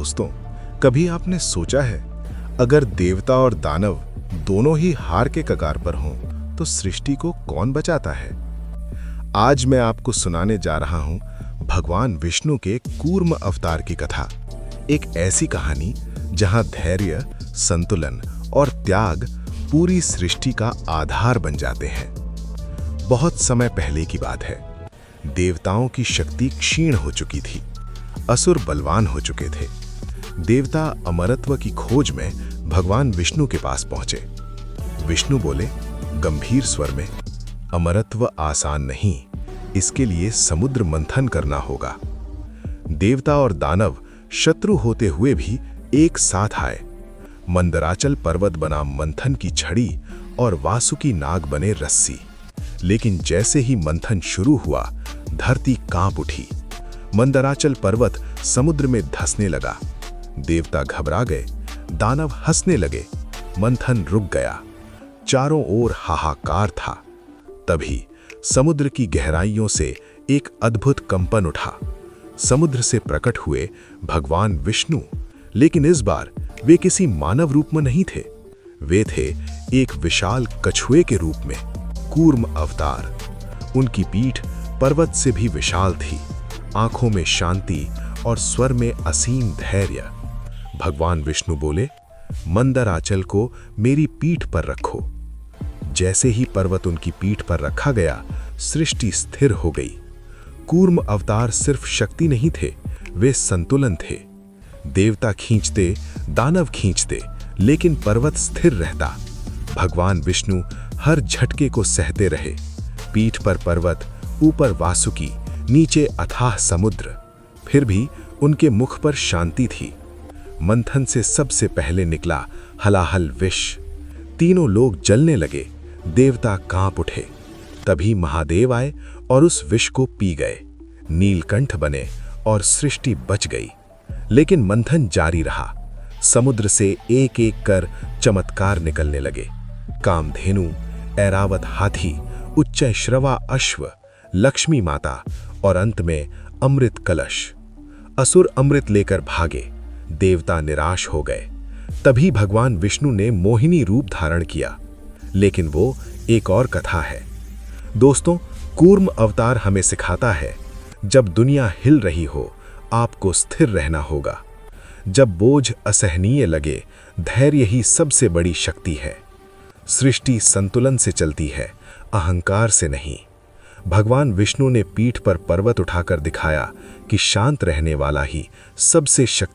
दोस्तों, कभी आपने सोचा है अगर देवता और दानव दोनों ही हार के कगार पर हों तो सृष्टि को कौन बचाता है? आज मैं आपको सुनाने जा रहा हूं भगवान विष्णु के कूर्म अवतार की कथा। एक ऐसी कहानी जहां धैर्य, संतुलन और त्याग पूरी सृष्टि का आधार बन जाते हैं। बहुत समय पहले की बात है। देवताओं की शक्ति क्षीण हो चुकी थी, असुर बलवान हो चुके थे। देवता अमरत्व की खोज में भगवान विष्णु के पास पहुंचे। विष्णु बोले गंभीर स्वर में, अमरत्व आसान नहीं, इसके लिए समुद्र मंथन करना होगा। देवता और दानव शत्रु होते हुए भी एक साथ आए। मंदराचल पर्वत बना मंथन की छड़ी और वासुकी नाग बने रस्सी। लेकिन जैसे ही मंथन शुरू हुआ, धरती कांप उठी। मंदराचल पर्वत समुद्र में धंसने लगा। देवता घबरा गए, दानव हंसने लगे। मंथन रुक गया। चारों ओर हाहाकार था। तभी समुद्र की गहराइयों से एक अद्भुत कंपन उठा। समुद्र से प्रकट हुए भगवान विष्णु, लेकिन इस बार वे किसी मानव रूप में नहीं थे। वे थे एक विशाल कछुए के रूप में, कूर्म अवतार। उनकी पीठ पर्वत से भी विशाल थी, आंखों में शांति और स्वर में असीम धैर्य। भगवान विष्णु बोले, मंदराचल को मेरी पीठ पर रखो। जैसे ही पर्वत उनकी पीठ पर रखा गया, सृष्टि स्थिर हो गई। कूर्म अवतार सिर्फ शक्ति नहीं थे, वे संतुलन थे। देवता खींचते, दानव खींचते, लेकिन पर्वत स्थिर रहता। भगवान विष्णु हर झटके को सहते रहे। पीठ पर पर्वत, ऊपर वासुकी, नीचे अथाह समुद्र। फिर भी उनके मुख पर शांति थी। मंथन से सबसे पहले निकला हलाहल विष। तीनों लोग जलने लगे। देवता कांप उठे। तभी महादेव आए और उस विष को पी गए। नीलकंठ बने और सृष्टि बच गई। लेकिन मंथन जारी रहा। समुद्र से एक एक कर चमत्कार निकलने लगे। कामधेनु, ऐरावत हाथी, उच्चैश्रवा अश्व, लक्ष्मी माता और अंत में अमृत कलश। असुर अमृत लेकर भागे। देवता निराश हो गए। तभी भगवान विष्णु ने मोहिनी रूप धारण किया। लेकिन वो एक और कथा है। दोस्तों, कूर्म अवतार हमें सिखाता है, जब दुनिया हिल रही हो, आपको स्थिर रहना होगा। जब बोझ असहनीय लगे, धैर्य ही सबसे बड़ी शक्ति है। सृष्टि संतुलन से चलती है, अहंकार से नहीं। भगवान विष्णु ने पीठ पर पर्वत उठाकर दिखाया कि शांत रहने वाला ही सबसे शक्तिशाली